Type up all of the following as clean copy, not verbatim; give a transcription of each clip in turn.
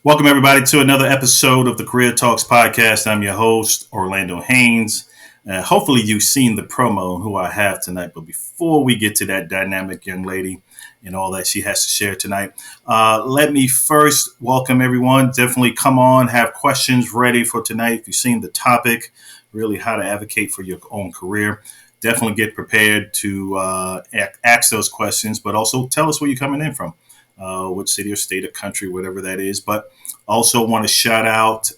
Welcome, everybody, to another episode of the Career Talks podcast. I'm your host, Orlando Haynes. Hopefully, you've seen the promo on who I have tonight. But before we get to that dynamic young lady and all that she has to share tonight, let me first welcome everyone. Definitely come on, have questions ready for tonight. If you've seen the topic, really how to advocate for your own career, definitely get prepared to ask those questions, but also tell us where you're coming in from. Which city or state or country, whatever that is. But also want to shout out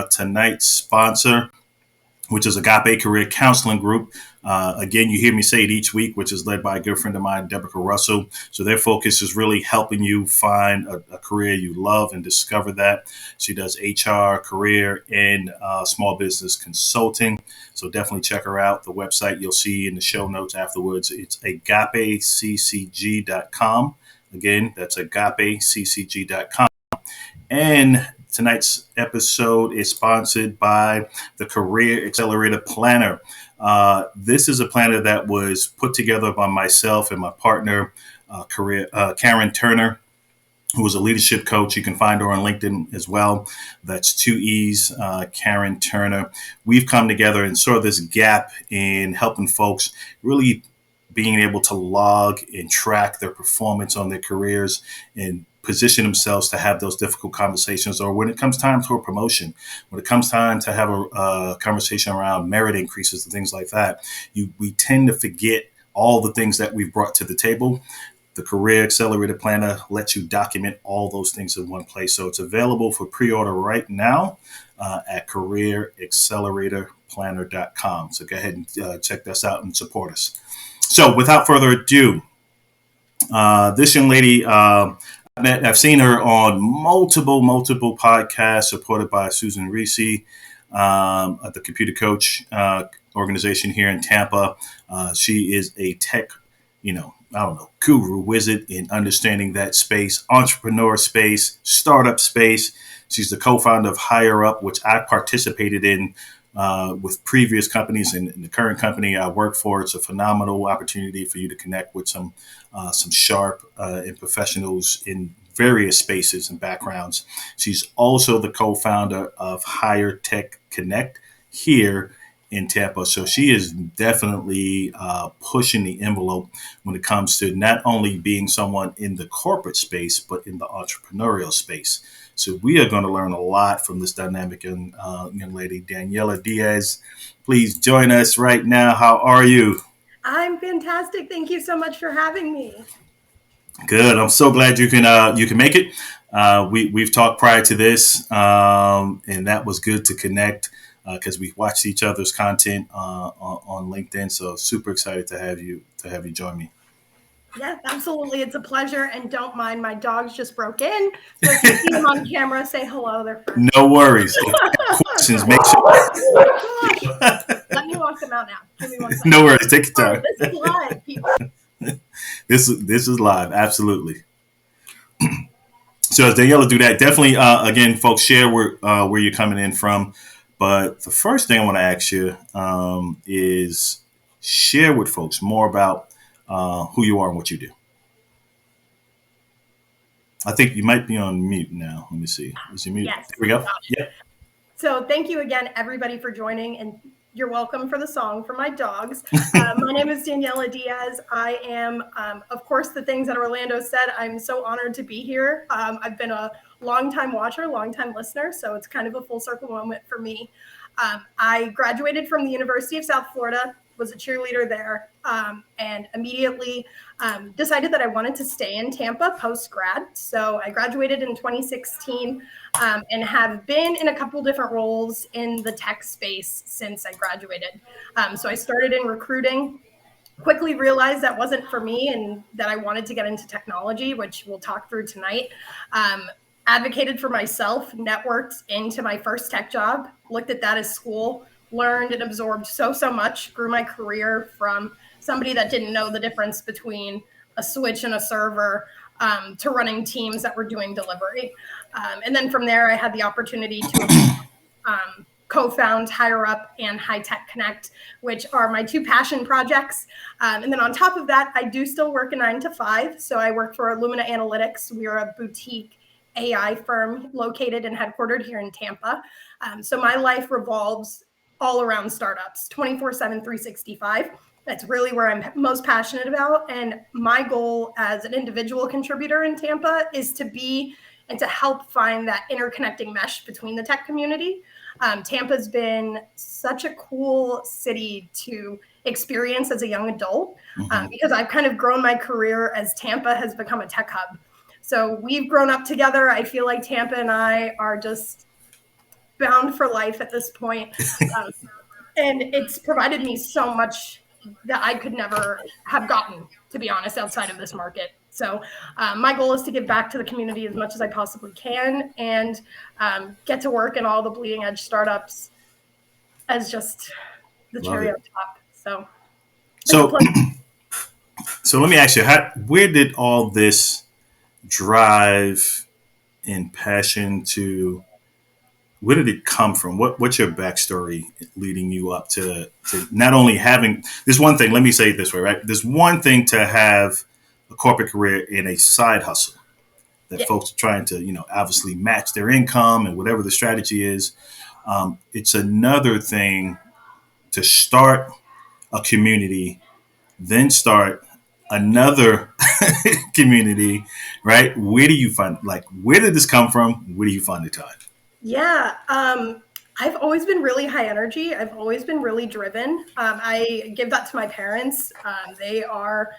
tonight's sponsor, which is Agape Career Counseling Group. Again, you hear me say it each week, which is led by a good friend of mine, 𝗧𝗺𝗵. So their focus is really helping you find a career you love and discover that. She does HR, career, and small business consulting. So definitely check her out. The website you'll see in the show notes afterwards. It's AgapeCCG.com. Again, that's AgapeCCG.com. And tonight's episode is sponsored by the Career Accelerator Planner. This is a planner that was put together by myself and my partner, Karen Turner, who is a leadership coach. You can find her on LinkedIn as well. That's 2E's, Karen Turner. We've come together and saw this gap in helping folks really being able to log and track their performance on their careers and position themselves to have those difficult conversations, or when it comes time to a promotion, when it comes time to have a conversation around merit increases and things like that. We tend to forget all the things that we've brought to the table. The Career Accelerator Planner lets you document all those things in one place. So it's available for pre-order right now at careeracceleratorplanner.com. So go ahead and check us out and support us. So without further ado, this young lady, I've seen her on multiple podcasts supported by Susan Reese at the Computer Coach organization here in Tampa. She is a tech, guru, wizard in understanding that space, entrepreneur space, startup space. She's the co-founder of 𝗧𝗺𝗵, which I participated in with previous companies, and the current company I work for. It's a phenomenal opportunity for you to connect with some sharp and professionals in various spaces and backgrounds. She's also the co-founder of Higher Tech Connect here in Tampa. So she is definitely pushing the envelope when it comes to not only being someone in the corporate space, but in the entrepreneurial space. So we are going to learn a lot from this dynamic young lady, Daniella Diaz. Please join us right now. How are you? I'm fantastic. Thank you so much for having me. Good. I'm so glad you can make it. We've talked prior to this, and that was good to connect because we watched each other's content on LinkedIn. So super excited to have you join me. Yes, absolutely. It's a pleasure. And don't mind, my dogs just broke in. So if you see them on camera, say hello. They're friends. No worries. Questions, make sure. Oh my gosh. Let me walk them out now. Give me 1 second. No worries. Take your time. This is live, people. This is live. Absolutely. So as Daniella do that, definitely, again, folks, share where you're coming in from. But the first thing I want to ask you is share with folks more about who you are and what you do. I think you might be on mute now. Let me see. Is you mute? Yes. There we go. Yeah. So thank you again, everybody, for joining, and you're welcome for the song for my dogs. My name is Daniella Diaz. I am, of course, the things that Orlando said. I'm so honored to be here. I've been a longtime watcher, longtime listener, so it's kind of a full circle moment for me. I graduated from the University of South Florida, was a cheerleader there, and immediately decided that I wanted to stay in Tampa post-grad. So I graduated in 2016 and have been in a couple different roles in the tech space since I graduated. So I started in recruiting, quickly realized that wasn't for me and that I wanted to get into technology, which we'll talk through tonight. Advocated for myself, networked into my first tech job, looked at that as school, learned and absorbed so much, grew my career from somebody that didn't know the difference between a switch and a server to running teams that were doing delivery. And then from there, I had the opportunity to co-found 𝗧𝗺𝗵 and High Tech Connect, which are my two passion projects. And then on top of that, I do still work a 9 to 5. So I work for Illumina Analytics. We are a boutique AI firm located and headquartered here in Tampa. So my life revolves all around startups, 24/7, 365. That's really where I'm most passionate about. And my goal as an individual contributor in Tampa is to be and to help find that interconnecting mesh between the tech community. Tampa's been such a cool city to experience as a young adult, because I've kind of grown my career as Tampa has become a tech hub. So we've grown up together. I feel like Tampa and I are just bound for life at this point. And it's provided me so much that I could never have gotten, to be honest, outside of this market. So my goal is to give back to the community as much as I possibly can, and get to work in all the bleeding edge startups as just the cherry on top. So let me ask you, where did all this drive and passion where did it come from? What's your backstory leading you up to not only having this one thing? Let me say it this way, right? There's one thing to have a corporate career in a side hustle that folks are trying to, obviously match their income and whatever the strategy is. It's another thing to start a community, then start another community, right? Where do you find, where did this come from? Where do you find the time? Yeah. I've always been really high energy. I've always been really driven. I give that to my parents. They are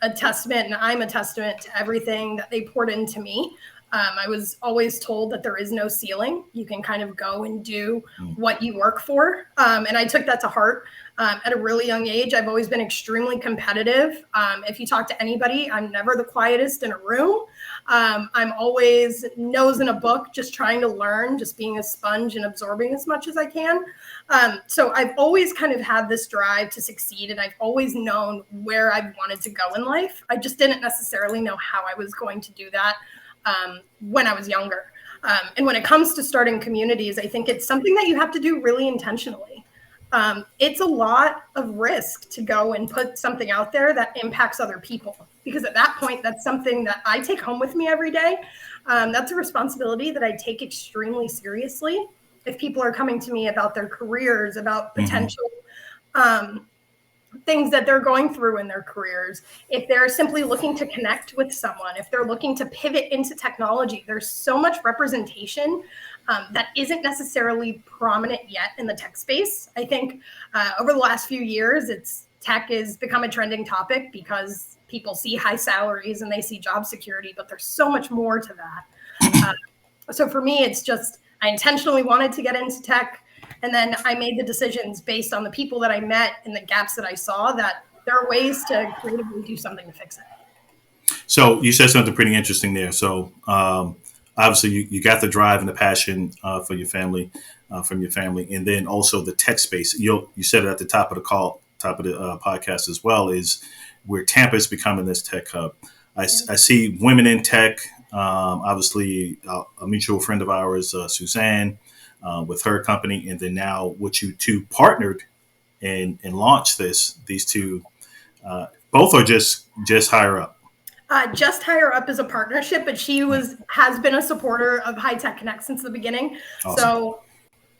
a testament, and I'm a testament to everything that they poured into me. I was always told that there is no ceiling. You can kind of go and do what you work for. And I took that to heart. At a really young age, I've always been extremely competitive. If you talk to anybody, I'm never the quietest in a room. I'm always nose in a book, just trying to learn, just being a sponge and absorbing as much as I can. So I've always kind of had this drive to succeed, and I've always known where I wanted to go in life. I just didn't necessarily know how I was going to do that when I was younger. And when it comes to starting communities, I think it's something that you have to do really intentionally. It's a lot of risk to go and put something out there that impacts other people, because at that point, that's something that I take home with me every day. That's a responsibility that I take extremely seriously. If people are coming to me about their careers, about potential things that they're going through in their careers, if they're simply looking to connect with someone, if they're looking to pivot into technology, there's so much representation that isn't necessarily prominent yet in the tech space. I think over the last few years, tech has become a trending topic because people see high salaries and they see job security, but there's so much more to that. So for me, it's just, I intentionally wanted to get into tech. And then I made the decisions based on the people that I met and the gaps that I saw, that there are ways to creatively do something to fix it. So you said something pretty interesting there. So obviously you got the drive and the passion for your family, from your family, and then also the tech space. You said it at the top of the podcast as well, is where Tampa is becoming this tech hub. I see women in tech. Obviously, a mutual friend of ours, Suzanne, with her company, and then now what you two partnered and launched these two, both are just higher up. Just Higher Up is a partnership, but she has been a supporter of High Tech Connect since the beginning. Awesome. So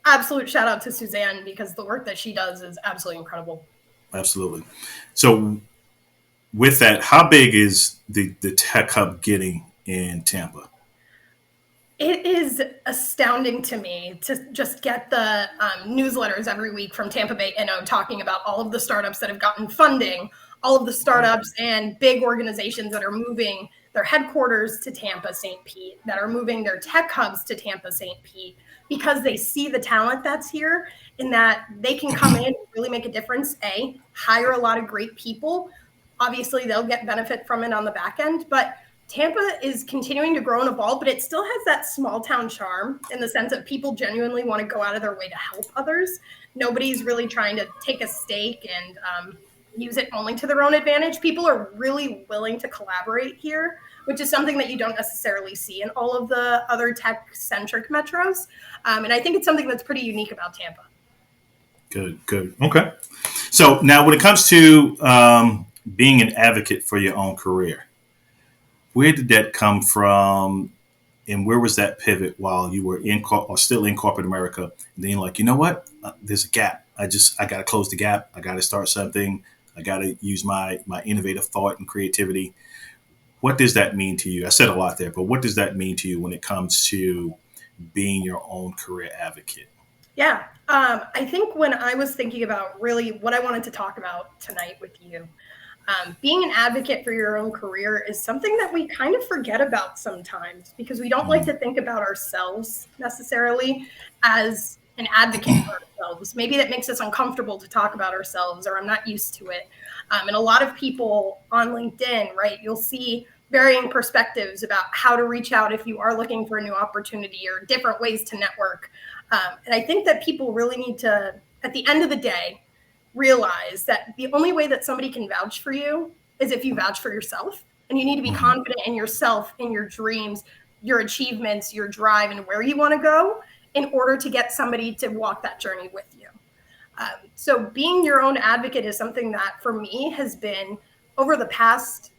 absolute shout out to Suzanne, because the work that she does is absolutely incredible. Absolutely. So with that, how big is the tech hub getting in Tampa? It is astounding to me to just get the newsletters every week from Tampa Bay NO talking about all of the startups that have gotten funding, all of the startups and big organizations that are moving their headquarters to Tampa, St. Pete, that are moving their tech hubs to Tampa, St. Pete, because they see the talent that's here and that they can come in and really make a difference. Hire a lot of great people. Obviously, they'll get benefit from it on the back end, but Tampa is continuing to grow and evolve, but it still has that small town charm in the sense that people genuinely want to go out of their way to help others. Nobody's really trying to take a stake and use it only to their own advantage. People are really willing to collaborate here, which is something that you don't necessarily see in all of the other tech-centric metros. And I think it's something that's pretty unique about Tampa. Good. Okay. So now when it comes to being an advocate for your own career, where did that come from? And where was that pivot while you were or still in corporate America? And then you're like, you know what? There's a gap. I got to close the gap. I got to start something. I got to use my innovative thought and creativity. What does that mean to you? I said a lot there, but what does that mean to you when it comes to being your own career advocate? Yeah. I think when I was thinking about really what I wanted to talk about tonight with you, being an advocate for your own career is something that we kind of forget about sometimes because we don't like to think about ourselves necessarily as an advocate for ourselves. Maybe that makes us uncomfortable to talk about ourselves, or I'm not used to it. And a lot of people on LinkedIn, right, you'll see varying perspectives about how to reach out if you are looking for a new opportunity or different ways to network. And I think that people really need to, at the end of the day, realize that the only way that somebody can vouch for you is if you vouch for yourself. And you need to be confident in yourself, in your dreams, your achievements, your drive, and where you want to go in order to get somebody to walk that journey with you. So being your own advocate is something that for me has been, over the past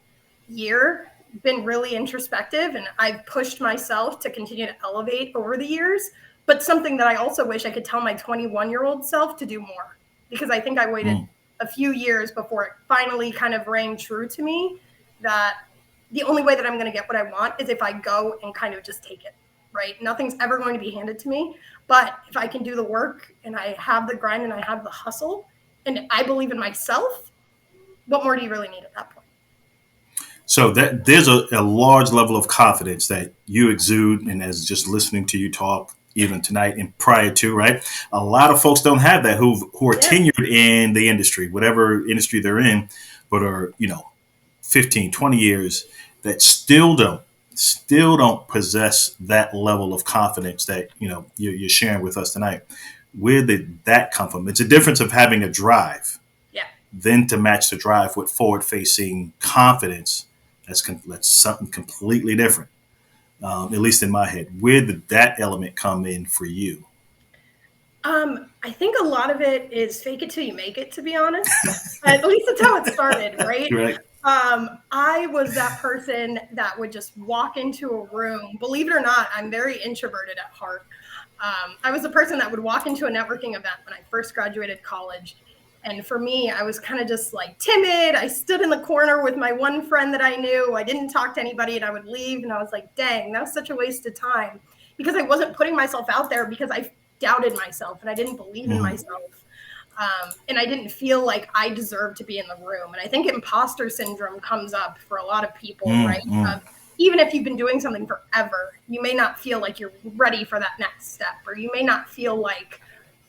year, been really introspective, and I've pushed myself to continue to elevate over the years, but something that I also wish I could tell my 21-year-old self to do more, because I think I waited a few years before it finally kind of rang true to me that the only way that I'm going to get what I want is if I go and kind of just take it, right? Nothing's ever going to be handed to me, but if I can do the work and I have the grind and I have the hustle and I believe in myself, what more do you really need at that point? So that there's a large level of confidence that you exude, and as just listening to you talk, even tonight and prior to, right? A lot of folks don't have that who are tenured in the industry, whatever industry they're in, but are, 15, 20 years that still don't possess that level of confidence that, you're sharing with us tonight. Where did that come from? It's a difference of having a drive, then to match the drive with forward-facing confidence. That's something completely different. At least in my head. Where did that element come in for you? I think a lot of it is fake it till you make it, to be honest. At least that's how it started, right? Right. I was that person that would just walk into a room. Believe it or not, I'm very introverted at heart. I was the person that would walk into a networking event when I first graduated college. And for me, I was kind of just like timid. I stood in the corner with my one friend that I knew. I didn't talk to anybody and I would leave. And I was like, dang, that was such a waste of time because I wasn't putting myself out there because I doubted myself and I didn't believe in myself. And I didn't feel like I deserved to be in the room. And I think imposter syndrome comes up for a lot of people, right? Even if you've been doing something forever, you may not feel like you're ready for that next step, or you may not feel like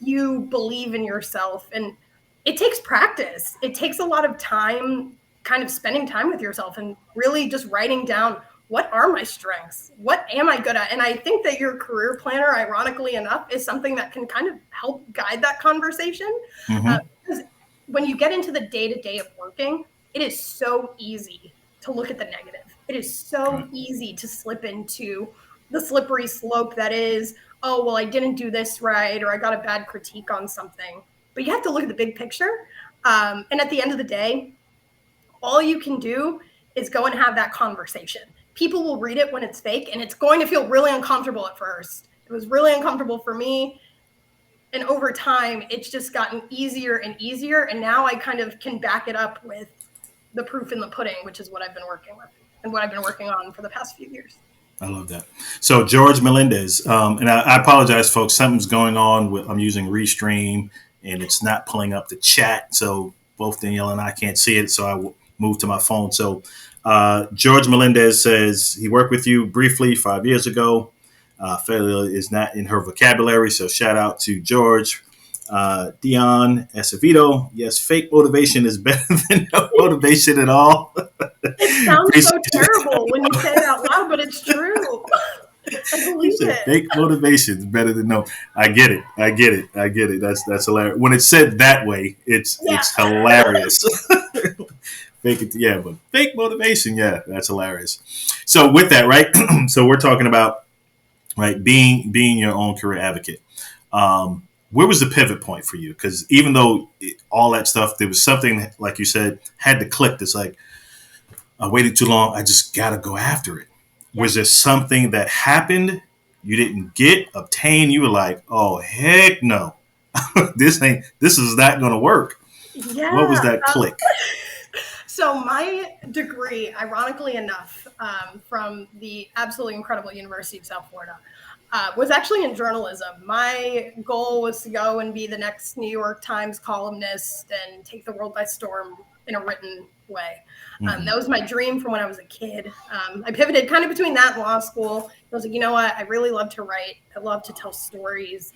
you believe in yourself. And it takes practice. It takes a lot of time, kind of spending time with yourself and really just writing down, what are my strengths? What am I good at? And I think that your career planner, ironically enough, is something that can kind of help guide that conversation. Because when you get into the day-to-day of working, it is so easy to look at the negative. It is so easy to slip into the slippery slope that is, oh, well, I didn't do this right, or I got a bad critique on something. But you have to look at the big picture. And at the end of the day, all you can do is go and have that conversation. People will read it when it's fake, and it's going to feel really uncomfortable at first. It was really uncomfortable for me. And over time, it's just gotten easier and easier. And now I kind of can back it up with the proof in the pudding, which is what I've been working with and what I've been working on for the past few years. I love that. So George Melendez, and I apologize, folks. Something's going on with, I'm using Restream, and it's not pulling up the chat. So both Danielle and I can't see it. So I moved to my phone. So George Melendez says he worked with you briefly 5 years ago. Failure is not in her vocabulary. So shout out to George. Dion Acevedo. Yes, fake motivation is better than no motivation at all. It sounds so terrible when you say it out loud, but it's true. I believe it. Fake motivation is better than no. I get it. That's hilarious. When it's said that way, it's hilarious. Fake it, yeah, but fake motivation, yeah, that's hilarious. So with that, right? So we're talking about being your own career advocate. Where was the pivot point for you? Because even though all that stuff, there was something, like you said, had to click. That's like, I waited too long. I just got to go after it. Was there something that happened you didn't obtain? You were like, oh, heck no. This is not going to work. Yeah. What was that click? So my degree, ironically enough, from the absolutely incredible University of South Florida, was actually in journalism. My goal was to go and be the next New York Times columnist and take the world by storm in a written way. That was my dream from when I was a kid. I pivoted kind of between that and law school. I was like, you know what? I really love to write. I love to tell stories.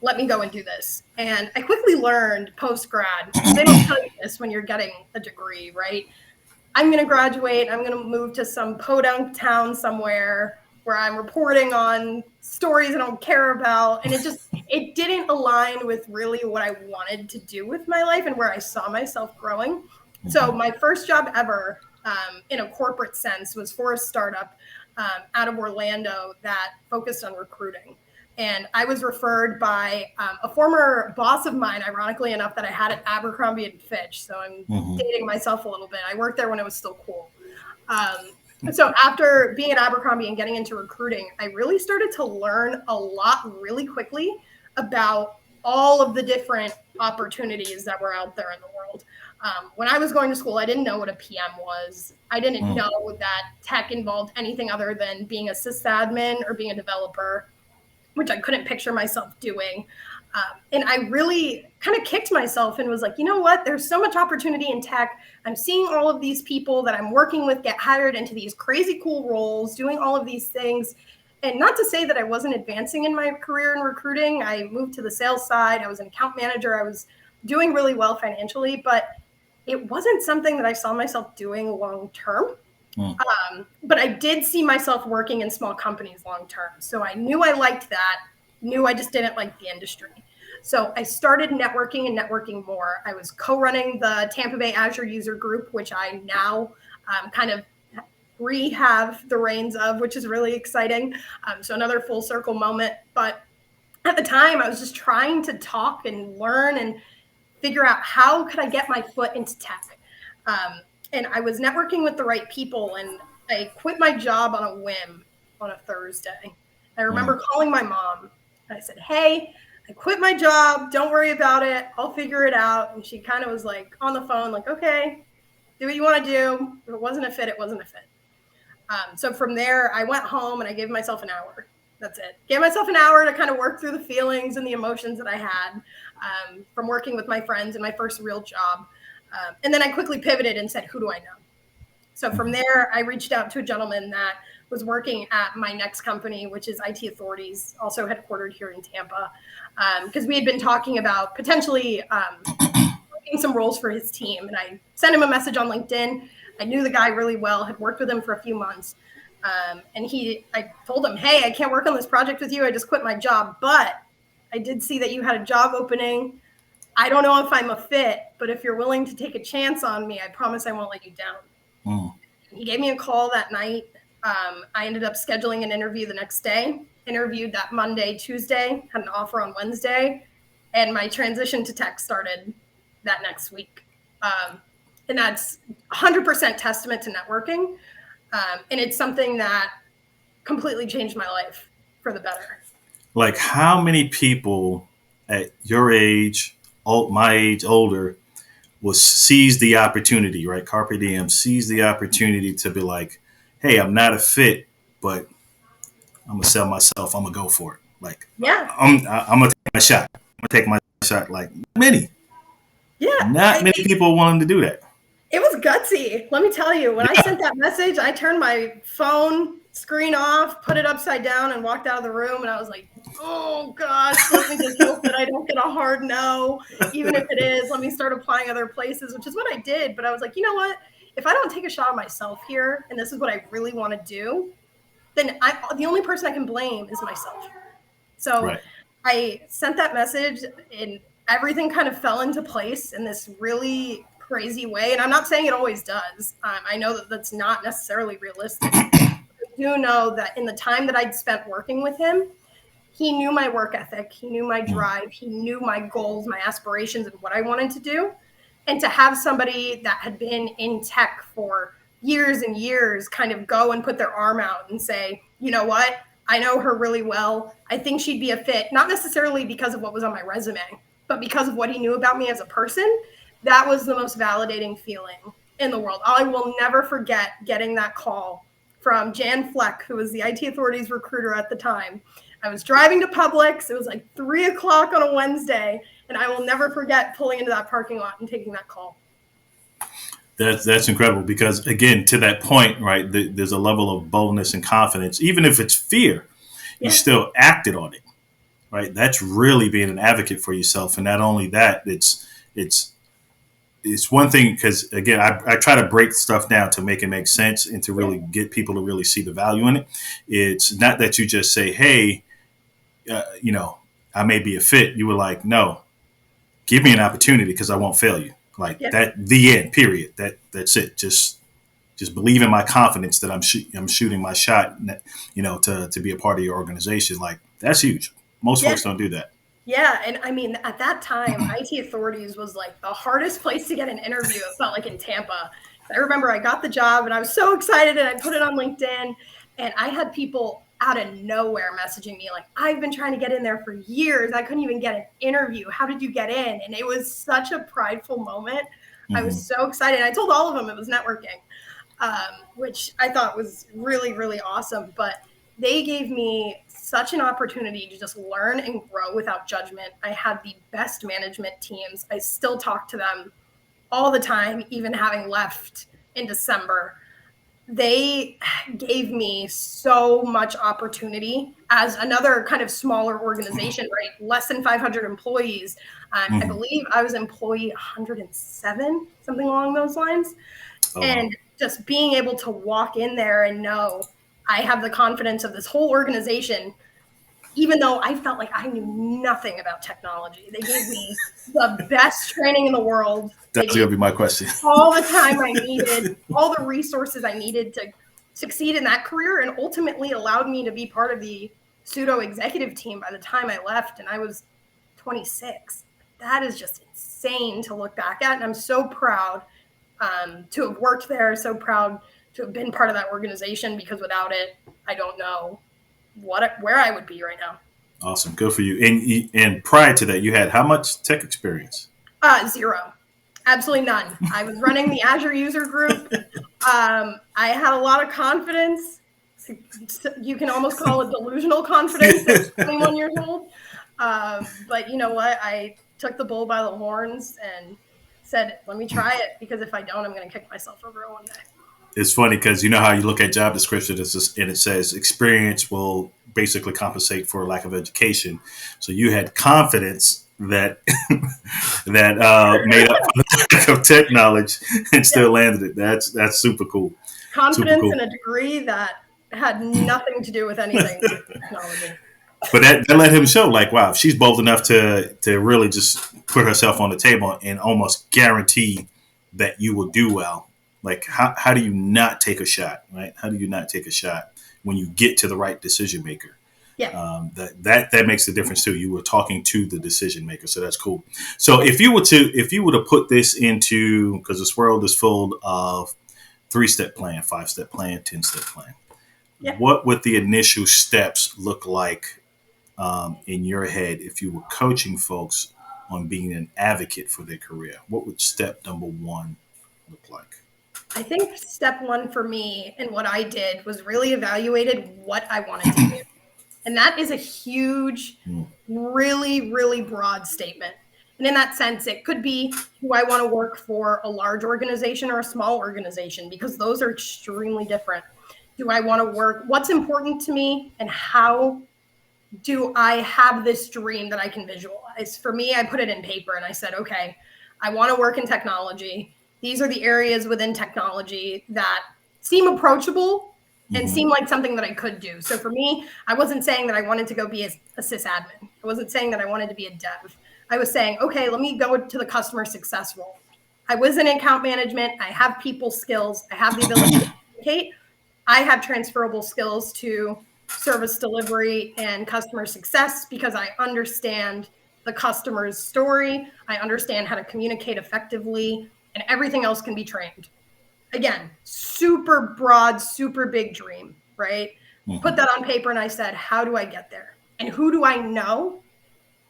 Let me go and do this. And I quickly learned post-grad, they don't tell you this when you're getting a degree, right? I'm going to graduate. I'm going to move to some podunk town somewhere where I'm reporting on stories I don't care about. And it didn't align with really what I wanted to do with my life and where I saw myself growing. So my first job ever in a corporate sense was for a startup out of Orlando that focused on recruiting. And I was referred by a former boss of mine, ironically enough, that I had at 𝗧𝗺𝗵𝗵. So I'm dating myself a little bit. I worked there when it was still cool. So after being at 𝗧𝗺𝗵𝗵 and getting into recruiting, I really started to learn a lot really quickly about all of the different opportunities that were out there in the world. When I was going to school, I didn't know what a PM was. I didn't know that tech involved anything other than being a sysadmin or being a developer, which I couldn't picture myself doing. And I really kind of kicked myself and was like, you know what? There's so much opportunity in tech. I'm seeing all of these people that I'm working with get hired into these crazy cool roles, doing all of these things. And not to say that I wasn't advancing in my career in recruiting. I moved to the sales side. I was an account manager. I was doing really well financially, but it wasn't something that I saw myself doing long term. But I did see myself working in small companies long term. So I knew I liked that, knew I just didn't like the industry. So I started networking and networking more. I was co-running the Tampa Bay Azure user group, which I now kind of have the reins of, which is really exciting. So another full circle moment. But at the time, I was just trying to talk and learn and figure out how could I get my foot into tech. And I was networking with the right people, and I quit my job on a whim on a Thursday. I remember calling my mom, and I said, hey, I quit my job. Don't worry about it. I'll figure it out. And she kind of was like on the phone, like, okay, do what you want to do. If it wasn't a fit, it wasn't a fit. So from there, I went home and I gave myself an hour. That's it. Gave myself an hour to kind of work through the feelings and the emotions that I had from working with my friends in my first real job. And then I quickly pivoted and said, who do I know? So from there, I reached out to a gentleman that was working at my next company, which is IT Authorities, also headquartered here in Tampa, because we had been talking about potentially working some roles for his team. And I sent him a message on LinkedIn. I knew the guy really well, had worked with him for a few months. And I told him, hey, I can't work on this project with you. I just quit my job, but I did see that you had a job opening. I don't know if I'm a fit, but if you're willing to take a chance on me, I promise I won't let you down. He gave me a call that night. I ended up scheduling an interview the next day, interviewed that Monday, Tuesday, had an offer on Wednesday, and my transition to tech started that next week. And that's 100% testament to networking. And it's something that completely changed my life for the better. Like, how many people at your age, my age, older, will seize the opportunity, right? Carpe diem, seize the opportunity to be like, hey, I'm not a fit, but I'm gonna sell myself. I'm gonna go for it. Like, yeah, I'm gonna take my shot. I'm gonna take my shot. Like, not many people wanting to do that. It was gutsy. Let me tell you, when I sent that message, I turned my phone screen off, put it upside down, and walked out of the room. And I was like, oh gosh, let me just hope that I don't get a hard no. Even if it is, let me start applying other places, which is what I did. But I was like, you know what? If I don't take a shot at myself here, and this is what I really want to do, then the only person I can blame is myself. So I sent that message, and everything kind of fell into place in this really crazy way. And I'm not saying it always does. I know that that's not necessarily realistic. I do know that in the time that I'd spent working with him, he knew my work ethic. He knew my drive. He knew my goals, my aspirations, and what I wanted to do. And to have somebody that had been in tech for years and years kind of go and put their arm out and say, you know what? I know her really well. I think she'd be a fit, not necessarily because of what was on my resume, but because of what he knew about me as a person. That was the most validating feeling in the world. I will never forget getting that call from Jan Fleck, who was the IT Authorities recruiter at the time. I was driving to Publix. It was like 3 o'clock on a Wednesday. And I will never forget pulling into that parking lot and taking that call. That's incredible because, again, to that point, right, there's a level of boldness and confidence. Even if it's fear, you still acted on it, right? That's really being an advocate for yourself. And not only that, it's one thing because, again, I try to break stuff down to make it make sense and to really get people to really see the value in it. It's not that you just say, hey, I may be a fit. You were like, no, give me an opportunity because I won't fail you. Like that, the end, period. That's it. Just believe in my confidence that I'm shooting my shot, to be a part of your organization. Like that's huge. Most folks don't do that. Yeah. And I mean, at that time, IT Authorities was like the hardest place to get an interview. It felt like in Tampa. I remember I got the job and I was so excited and I put it on LinkedIn and I had people out of nowhere messaging me like, I've been trying to get in there for years. I couldn't even get an interview. How did you get in? And it was such a prideful moment. Mm-hmm. I was so excited. I told all of them it was networking, which I thought was really, really awesome. But they gave me such an opportunity to just learn and grow without judgment. I had the best management teams. I still talk to them all the time, even having left in December. They gave me so much opportunity as another kind of smaller organization, right? Less than 500 employees. I believe I was employee 107, something along those lines. And just being able to walk in there and know I have the confidence of this whole organization, even though I felt like I knew nothing about technology. They gave me the best training in the world. That's going to be my question. All the time I needed, all the resources I needed to succeed in that career, and ultimately allowed me to be part of the 𝗧𝗺 executive team by the time I left, and I was 26. That is just insane to look back at, and I'm so proud to have worked there, so proud to have been part of that organization, because without it, I don't know where I would be right now. Awesome. Good for you. And prior to that, you had how much tech experience? 0. Absolutely none. I was running the Azure user group. I had a lot of confidence. You can almost call it delusional confidence at 21 years old. But you know what? I took the bull by the horns and said, let me try it, because if I don't, I'm going to kick myself over one day. It's funny because you know how you look at job descriptions and it says experience will basically compensate for a lack of education. So you had confidence that made up for the lack of tech knowledge and still landed it. That's super cool. Confidence in a degree that had nothing to do with anything with technology. But that let him show, like, wow, if she's bold enough to really just put herself on the table and almost guarantee that you will do well. Like, how do you not take a shot, right? How do you not take a shot when you get to the right decision maker? Yeah. That makes the difference too. You were talking to the decision maker, so that's cool. So if you were to put this into, because this world is full of 3-step plan, 5-step plan, 10-step plan. Yeah. What would the initial steps look like in your head if you were coaching folks on being an advocate for their career? What would step number 1 look like? I think step 1 for me and what I did was really evaluated what I wanted to do. And that is a huge, really, really broad statement. And in that sense, it could be, do I want to work for a large organization or a small organization? Because those are extremely different. Do I want to work? What's important to me? And how do I have this dream that I can visualize? For me, I put it in paper and I said, okay, I want to work in technology. These are the areas within technology that seem approachable and seem like something that I could do. So for me, I wasn't saying that I wanted to go be a sysadmin. I wasn't saying that I wanted to be a dev. I was saying, okay, let me go to the customer success role. I was in account management. I have people skills. I have the ability to communicate. I have transferable skills to service delivery and customer success because I understand the customer's story. I understand how to communicate effectively, and everything else can be trained. again, super broad, super big dream, right? Put that on paper and I said, how do I get there? And who do I know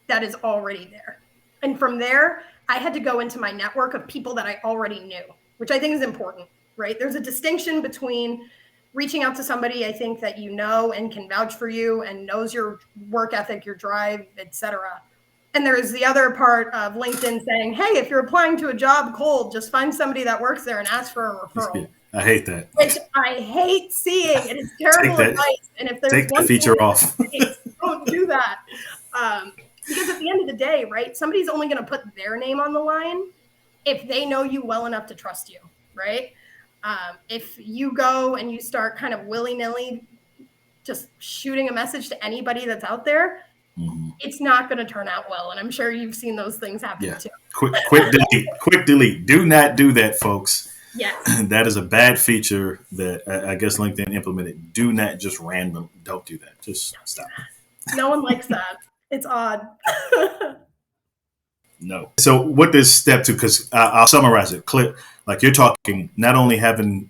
that is already there? And from there, I had to go into my network of people that I already knew, which I think is important, right? There's a distinction between reaching out to somebody I think that you know and can vouch for you and knows your work ethic, your drive, etc. And there's the other part of LinkedIn saying, hey, if you're applying to a job cold, just find somebody that works there and ask for a referral. I hate that. Which I hate seeing. It is terrible advice. And if there's one feature off, don't do that. Because at the end of the day, right, somebody's only going to put their name on the line if they know you well enough to trust you, right? If you go and you start kind of willy-nilly just shooting a message to anybody that's out there, it's not going to turn out well. And I'm sure you've seen those things happen too. Quick delete. Do not do that, folks. Yes. That is a bad feature that I guess LinkedIn implemented. Do not just random. Don't do that. Just stop. No one likes that. It's odd. No. So what does step 2, because I'll summarize it. Like you're talking, not only having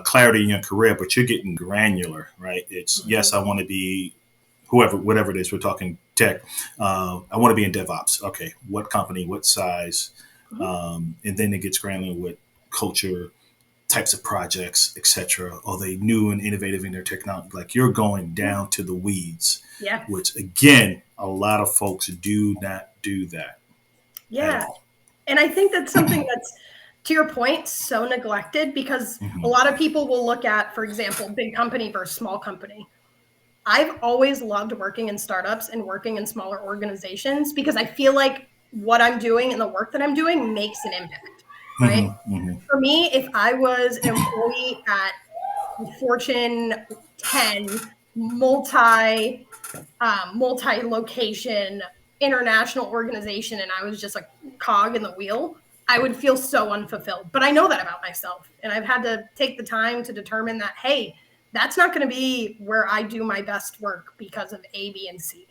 clarity in your career, but you're getting granular, right? It's, yes, I want to be whatever it is. We're talking tech. I want to be in DevOps. Okay. What company, what size? And then it gets granular with culture, types of projects, etc. Are they new and innovative in their technology? Like you're going down to the weeds, which again, a lot of folks do not do that. Yeah. And I think that's something that's, to your point, so neglected because a lot of people will look at, for example, big company versus small company. I've always loved working in startups and working in smaller organizations because I feel like what I'm doing and the work that I'm doing makes an impact, right? For me, if I was an employee at Fortune 10, multi-location, international organization, and I was just a cog in the wheel, I would feel so unfulfilled. But I know that about myself. And I've had to take the time to determine that, hey, that's not going to be where I do my best work because of A, B, and C.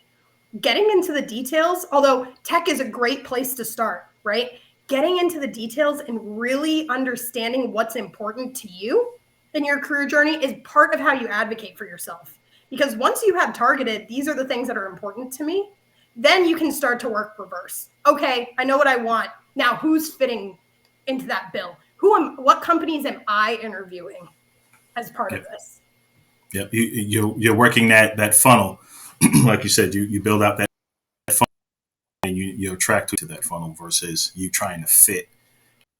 Getting into the details, although tech is a great place to start, right? Getting into the details and really understanding what's important to you in your career journey is part of how you advocate for yourself. Because once you have targeted, these are the things that are important to me, then you can start to work reverse. Okay, I know what I want. Now, who's fitting into that bill? What companies am I interviewing as part of this? Yep, you're working that funnel, like you said. You build out that funnel, and you attract to that funnel versus you trying to fit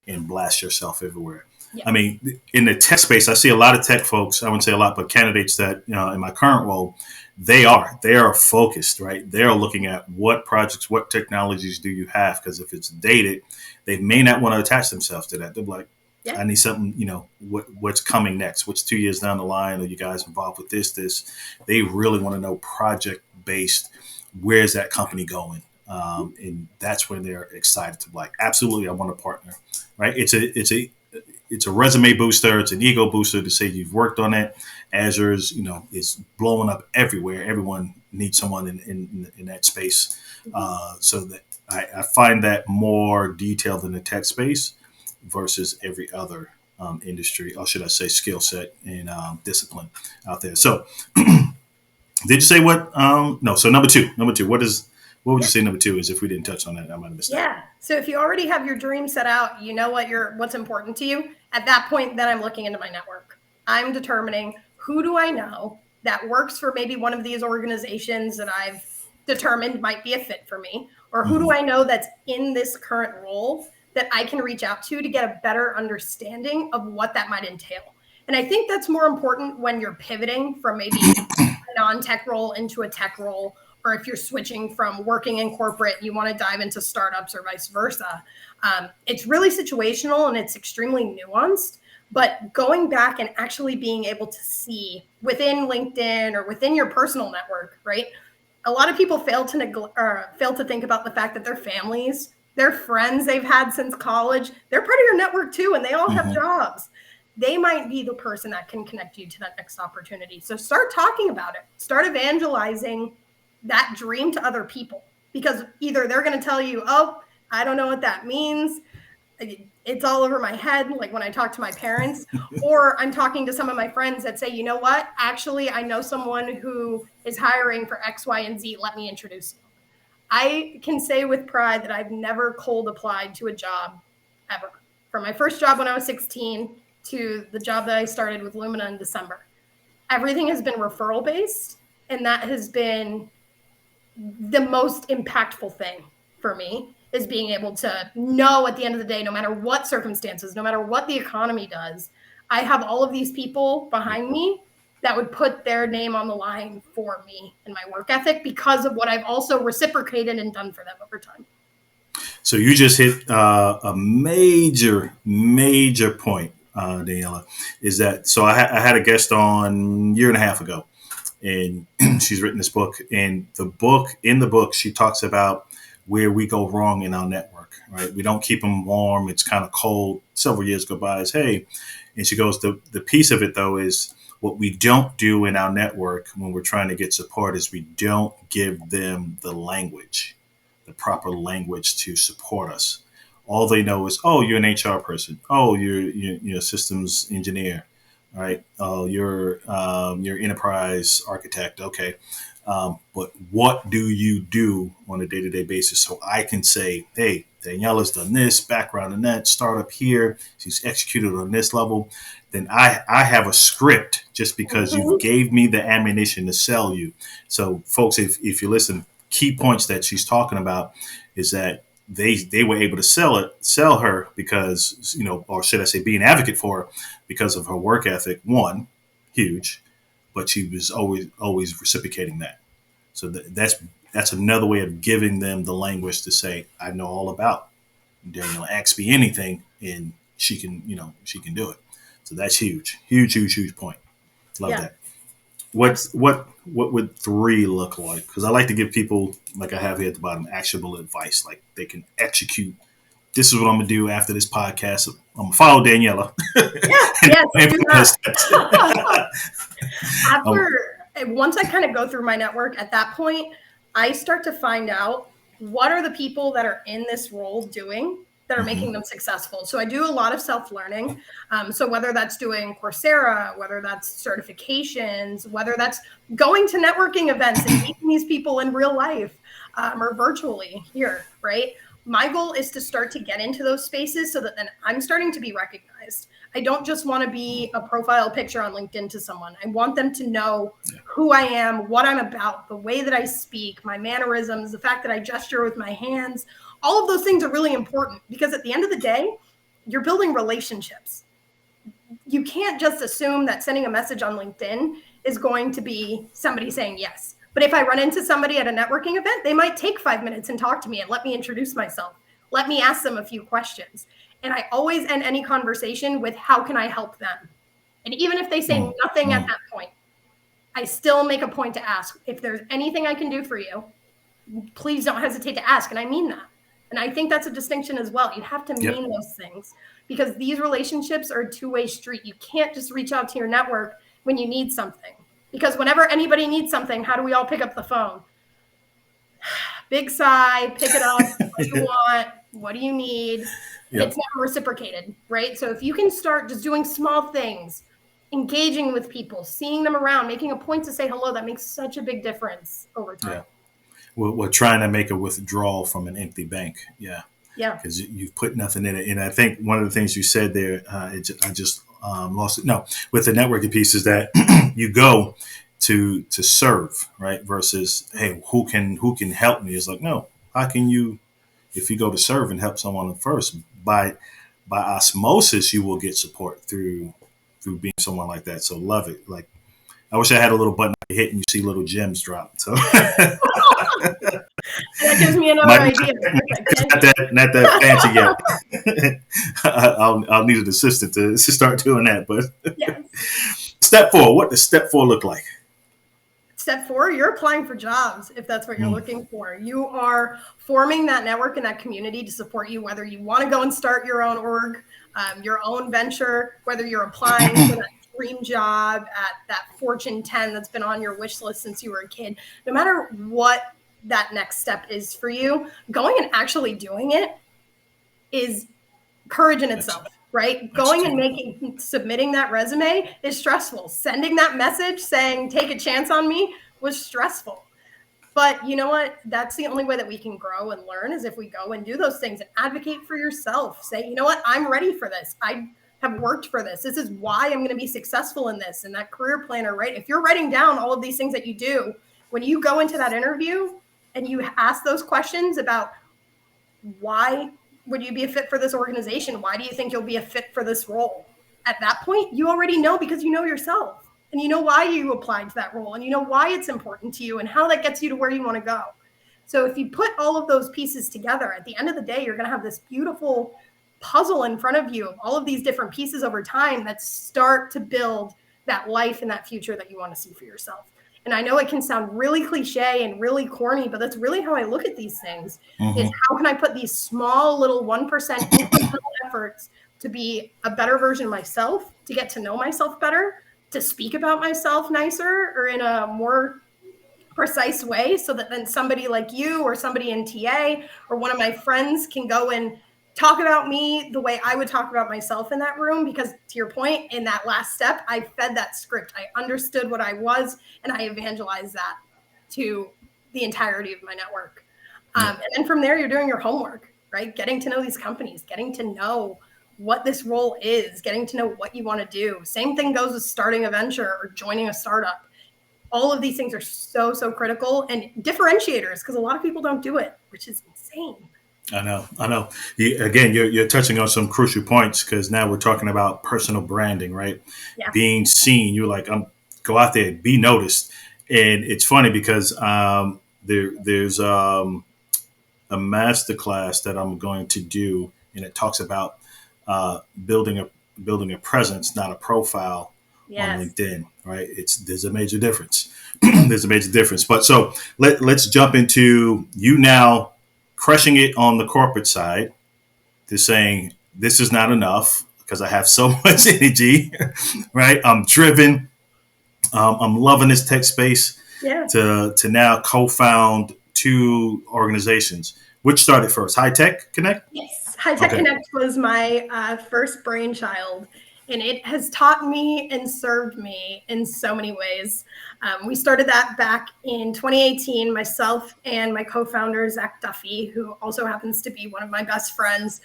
and blast yourself everywhere. Yeah. I mean, in the tech space, I see a lot of tech folks. I wouldn't say a lot, but candidates that in my current role, they are focused, right? They're looking at what projects, what technologies do you have? Because if it's dated, they may not want to attach themselves to that. They're like, I need something, what's coming next? What's 2 years down the line? Are you guys involved with this? They really want to know project based. Where's that company going? And that's when they're excited to like, absolutely, I want to partner, right? It's a resume booster. It's an ego booster to say you've worked on it. Azure's, is blowing up everywhere. Everyone needs someone in that space. So that I find that more detailed in the tech space versus every other industry, or should I say skill set and discipline out there. So did you say what? No. So number two, what would you say number 2 is? If we didn't touch on that, I might have missed that. Yeah. So if you already have your dream set out, you know what's important to you. At that point, then I'm looking into my network. I'm determining who do I know that works for maybe one of these organizations that I've determined might be a fit for me, or who do I know that's in this current role that I can reach out to get a better understanding of what that might entail. And I think that's more important when you're pivoting from maybe a non-tech role into a tech role, or if you're switching from working in corporate, you want to dive into startups or vice versa. It's really situational and it's extremely nuanced, but going back and actually being able to see within LinkedIn or within your personal network, right? A lot of people fail to think about the fact that their families, their friends they've had since college, they're part of your network too, and they all have jobs. They might be the person that can connect you to that next opportunity. So start talking about it. Start evangelizing that dream to other people, because either they're going to tell you, oh, I don't know what that means. it's all over my head, like when I talk to my parents, or I'm talking to some of my friends that say, you know what, actually, I know someone who is hiring for X, Y, and Z. Let me introduce you. I can say with pride that I've never cold applied to a job ever. From my first job when I was 16 to the job that I started with Lumina in December. Everything has been referral based, and that has been the most impactful thing for me, is being able to know at the end of the day, no matter what circumstances, no matter what the economy does, I have all of these people behind me that would put their name on the line for me and my work ethic because of what I've also reciprocated and done for them over time. So you just hit a major point, Daniella, is that, so I had a guest on a year and a half ago, and she's written this book, and in the book, she talks about where we go wrong in our network, right? We don't keep them warm. It's kind of cold. Several years go by as, hey, and she goes, the piece of it though is what we don't do in our network when we're trying to get support is we don't give them the language, the proper language to support us. All they know is, oh, you're an HR person. Oh, you're a systems engineer, right? Oh, you're enterprise architect. Okay. But what do you do on a day-to-day basis? So I can say, hey, Daniella's done this, background in that, startup here, she's executed on this level. Then I have a script just because you gave me the ammunition to sell you. So folks, if you listen, key points that she's talking about is that they were able to sell her because, or should I say be an advocate for her because of her work ethic. One, huge, but she was always reciprocating that. So that's another way of giving them the language to say, I know all about Daniella. Ask me anything, and she can do it. So that's huge point. Love that. What would 3 look like? Because I like to give people, like I have here at the bottom, actionable advice, like they can execute. This is what I'm gonna do after this podcast. I'm gonna follow Daniella. Yes. Once I kind of go through my network, at that point, I start to find out what are the people that are in this role doing that are making them successful. So I do a lot of self-learning. So whether that's doing Coursera, whether that's certifications, whether that's going to networking events and meeting these people in real life or virtually here, right? My goal is to start to get into those spaces so that then I'm starting to be recognized. I don't just want to be a profile picture on LinkedIn to someone. I want them to know who I am, what I'm about, the way that I speak, my mannerisms, the fact that I gesture with my hands. All of those things are really important because at the end of the day, you're building relationships. You can't just assume that sending a message on LinkedIn is going to be somebody saying yes. But if I run into somebody at a networking event, they might take 5 minutes and talk to me and let me introduce myself. Let me ask them a few questions. And I always end any conversation with, how can I help them? And even if they say nothing at that point, I still make a point to ask, if there's anything I can do for you, please don't hesitate to ask. And I mean that. And I think that's a distinction as well. You have to mean those things because these relationships are a two-way street. You can't just reach out to your network when you need something. Because whenever anybody needs something, how do we all pick up the phone? Big sigh, pick it up. What do you want? What do you need? It's never reciprocated, right? So if you can start just doing small things, engaging with people, seeing them around, making a point to say hello, that makes such a big difference over time. Yeah. We're trying to make a withdrawal from an empty bank. Yeah. Because you've put nothing in it. And I think one of the things you said there, I just lost it. No, with the networking piece is that you go to serve, right? Versus, hey, who can help me? It's like, no, how can you, if you go to serve and help someone first, by osmosis, you will get support through being someone like that. So love it. Like, I wish I had a little button I could hit and you see little gems drop. So that gives me another idea. Not that fancy yet. I'll need an assistant to start doing that. But Step 4. What does step 4 look like? Step 4, you're applying for jobs if that's what you're looking for. You are forming that network and that community to support you, whether you want to go and start your own org, your own venture, whether you're applying for that dream job at that Fortune 10 that's been on your wish list since you were a kid. No matter what that next step is for you, going and actually doing it is courage in itself, right? Going and submitting that resume is stressful. Sending that message saying, take a chance on me was stressful. But you know what? That's the only way that we can grow and learn is if we go and do those things and advocate for yourself. Say, you know what? I'm ready for this. I have worked for this. This is why I'm going to be successful in this. And that career planner, right? If you're writing down all of these things that you do, when you go into that interview and you ask those questions about why would you be a fit for this organization? Why do you think you'll be a fit for this role? At that point, you already know because you know yourself. And you know why you applied to that role and you know why it's important to you and how that gets you to where you want to go. So if you put all of those pieces together, at the end of the day, you're going to have this beautiful puzzle in front of you of all of these different pieces over time that start to build that life and that future that you want to see for yourself. And I know it can sound really cliche and really corny, but that's really how I look at these things is how can I put these small little 1% incremental efforts to be a better version of myself, to get to know myself better, to speak about myself nicer or in a more precise way so that then somebody like you or somebody in TA or one of my friends can go and talk about me the way I would talk about myself in that room. Because to your point, in that last step, I fed that script. I understood what I was and I evangelized that to the entirety of my network. And then from there, you're doing your homework, right? Getting to know these companies, getting to know what this role is, getting to know what you want to do. Same thing goes with starting a venture or joining a startup. All of these things are so, so critical and differentiators because a lot of people don't do it, which is insane. I know. You're touching on some crucial points because now we're talking about personal branding, right? Yeah. Being seen. You're like, go out there, be noticed. And it's funny because there's a masterclass that I'm going to do, and it talks about building a presence, not a profile on LinkedIn, right? There's a major difference. There's a major difference. But so let's jump into you now crushing it on the corporate side to saying this is not enough because I have so much energy, right? I'm driven. I'm loving this tech space. Yeah. To now co-found 2 organizations. Which started first? High Tech Connect? Yes. High Tech Connect was my first brainchild, and it has taught me and served me in so many ways. We started that back in 2018, myself and my co-founder, 𝗧𝗺, who also happens to be one of my best friends,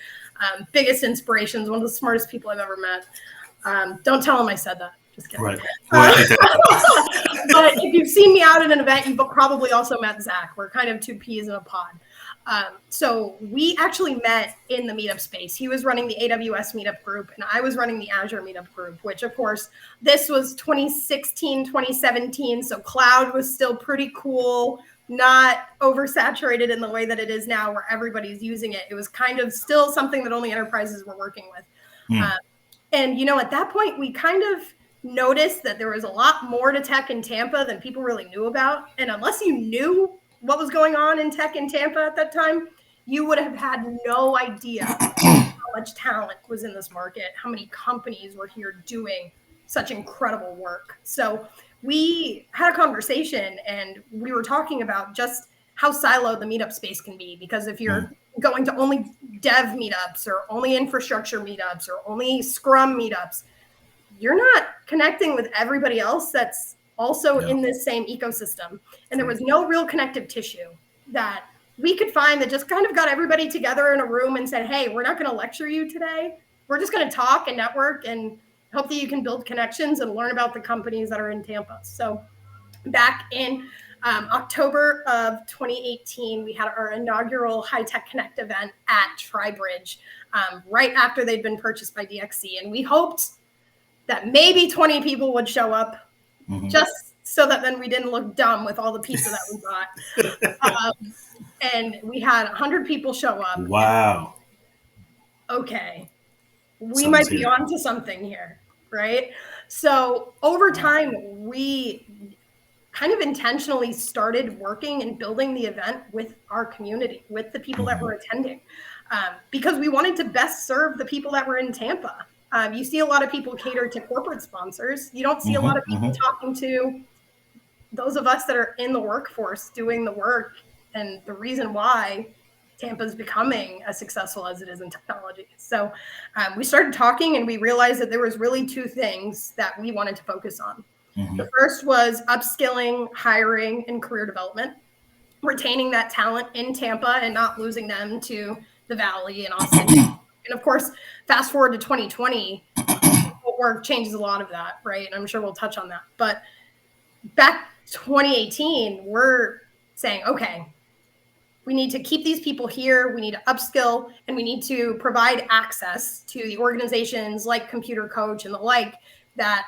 biggest inspirations, one of the smartest people I've ever met. Don't tell him I said that. Just kidding. Right. But if you've seen me out at an event, you've probably also met Zach. We're kind of 2 peas in a pod. So we actually met in the meetup space. He was running the AWS meetup group and I was running the Azure meetup group, which of course, this was 2016, 2017. So cloud was still pretty cool, not oversaturated in the way that it is now where everybody's using it. It was kind of still something that only enterprises were working with. And, at that point, we kind of noticed that there was a lot more to tech in Tampa than people really knew about. And unless you knew what was going on in tech in Tampa at that time, you would have had no idea how much talent was in this market, how many companies were here doing such incredible work. So we had a conversation and we were talking about just how siloed the meetup space can be. Because if you're going to only dev meetups or only infrastructure meetups or only Scrum meetups, you're not connecting with everybody else that's also in this same ecosystem. And there was no real connective tissue that we could find that just kind of got everybody together in a room and said, hey, we're not going to lecture you today. We're just going to talk and network and hope that you can build connections and learn about the companies that are in Tampa. So back in October of 2018, we had our inaugural High Tech Connect event at TriBridge right after they'd been purchased by DXC. And we hoped that maybe 20 people would show up just so that then we didn't look dumb with all the pizza that we bought. And we had 100 people show up. Wow. Okay. We might be onto something here, right? So over time, we kind of intentionally started working and building the event with our community, with the people that were attending, because we wanted to best serve the people that were in Tampa. You see a lot of people cater to corporate sponsors. You don't see a lot of people talking to those of us that are in the workforce doing the work. And the reason why Tampa's becoming as successful as it is in technology. So we started talking and we realized that there was really two things that we wanted to focus on. Mm-hmm. The first was upskilling, hiring, and career development, retaining that talent in Tampa and not losing them to the Valley and Austin. And of course, fast forward to 2020, work changes a lot of that, right? And I'm sure we'll touch on that. But back 2018, we're saying, okay, we need to keep these people here. We need to upskill, and we need to provide access to the organizations like Computer Coach and the like, that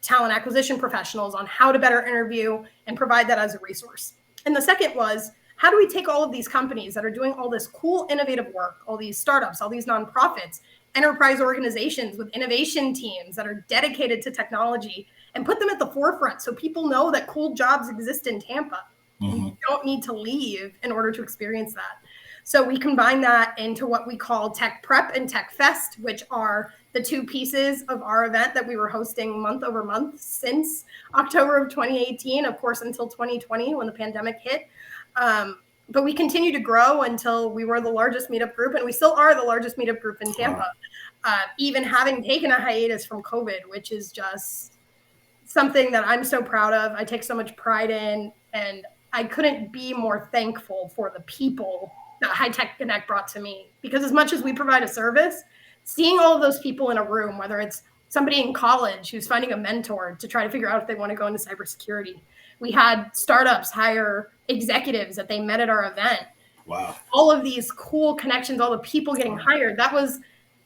talent acquisition professionals on how to better interview and provide that as a resource. And the second was, how do we take all of these companies that are doing all this cool, innovative work, all these startups, all these nonprofits, enterprise organizations with innovation teams that are dedicated to technology, and put them at the forefront so people know that cool jobs exist in Tampa? Mm-hmm. You don't need to leave in order to experience that. So we combine that into what we call Tech Prep and Tech Fest, which are the two pieces of our event that we were hosting month over month since October of 2018, of course, until 2020 when the pandemic hit. But we continued to grow until we were the largest meetup group, and we still are the largest meetup group in Tampa, even having taken a hiatus from COVID, which is just something that I'm so proud of. I take so much pride in, and I couldn't be more thankful for the people that High Tech Connect brought to me. Because as much as we provide a service, seeing all of those people in a room, whether it's somebody in college who's finding a mentor to try to figure out if they want to go into cybersecurity. We had startups hire executives that they met at our event. Wow. All of these cool connections, all the people getting hired, that was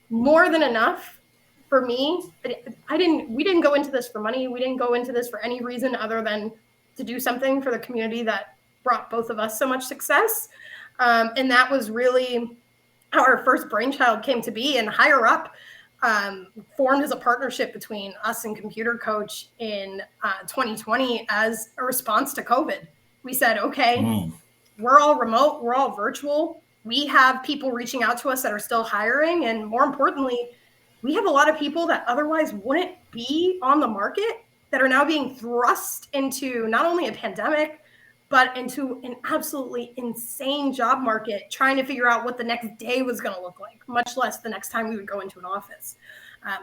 more than enough for me. We didn't go into this for money. We didn't go into this for any reason other than to do something for the community that brought both of us so much success. And that was really how our first brainchild came to be. And Higher Up formed as a partnership between us and Computer Coach in 2020 as a response to COVID. We said, okay, we're all remote, we're all virtual. We have people reaching out to us that are still hiring. And more importantly, we have a lot of people that otherwise wouldn't be on the market that are now being thrust into not only a pandemic, but into an absolutely insane job market, trying to figure out what the next day was going to look like, much less the next time we would go into an office.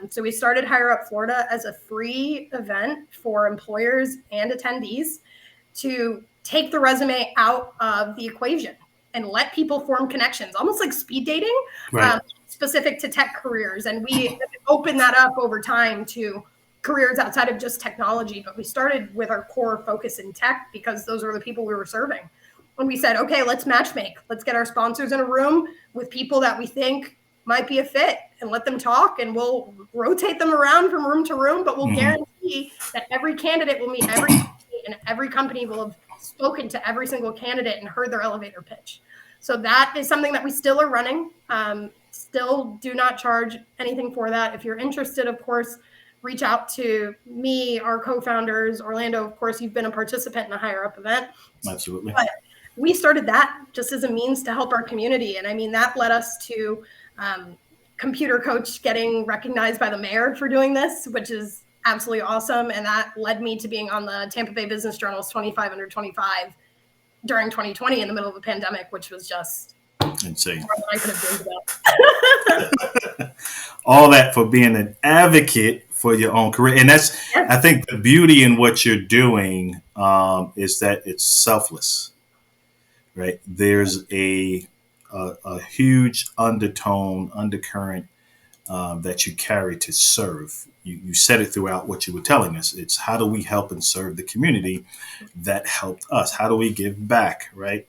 So we started Higher Up Florida as a free event for employers and attendees to take the resume out of the equation and let people form connections, almost like speed dating, right. Specific to tech careers. And we opened that up over time to careers outside of just technology. But we started with our core focus in tech because those were the people we were serving. When we said, okay, let's matchmake. Let's get our sponsors in a room with people that we think might be a fit and let them talk, and we'll rotate them around from room to room, but we'll guarantee that every candidate will meet every company, and every company will have spoken to every single candidate and heard their elevator pitch. So that is something that we still are running. Still do not charge anything for that. If you're interested, of course, reach out to me, our co-founders. Orlando, of course, you've been a participant in a Higher Up event. Absolutely. But we started that just as a means to help our community. And I mean, that led us to Computer Coach getting recognized by the mayor for doing this, which is absolutely awesome. And that led me to being on the Tampa Bay Business Journal's 25 Under 25 during 2020 in the middle of a pandemic, which was just insane. More than I could have dreamed about. All that for being an advocate for your own career. And that's, I think the beauty in what you're doing is that it's selfless, right? There's a huge undercurrent that you carry to serve. You said it throughout what you were telling us. It's how do we help and serve the community that helped us? How do we give back, right?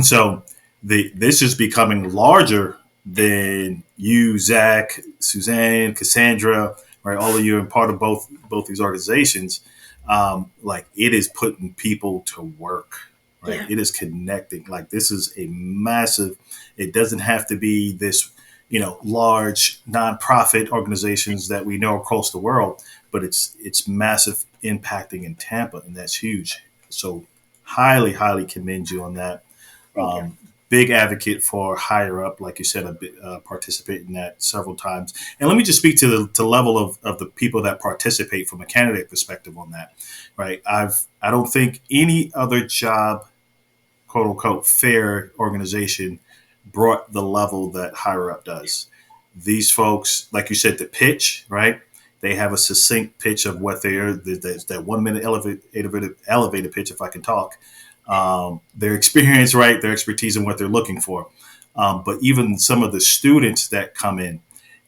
So this is becoming larger than you, Zach, Suzanne, Cassandra, right? All of you are part of both these organizations. Like it is putting people to work, right? Yeah. It is connecting. Like this is a massive. It doesn't have to be this, large nonprofit organizations that we know across the world, but it's massive impacting in Tampa, and that's huge. So highly commend you on that. Big advocate for Higher Up, like you said, participate in that several times. And let me just speak to the level of the people that participate from a candidate perspective on that, right? I don't think any other job, quote unquote, fair organization brought the level that Higher Up does. These folks, like you said, the pitch, right? They have a succinct pitch of what they are. There's that 1 minute elevator pitch, if I can talk. Their experience, right? Their expertise and what they're looking for. But even some of the students that come in,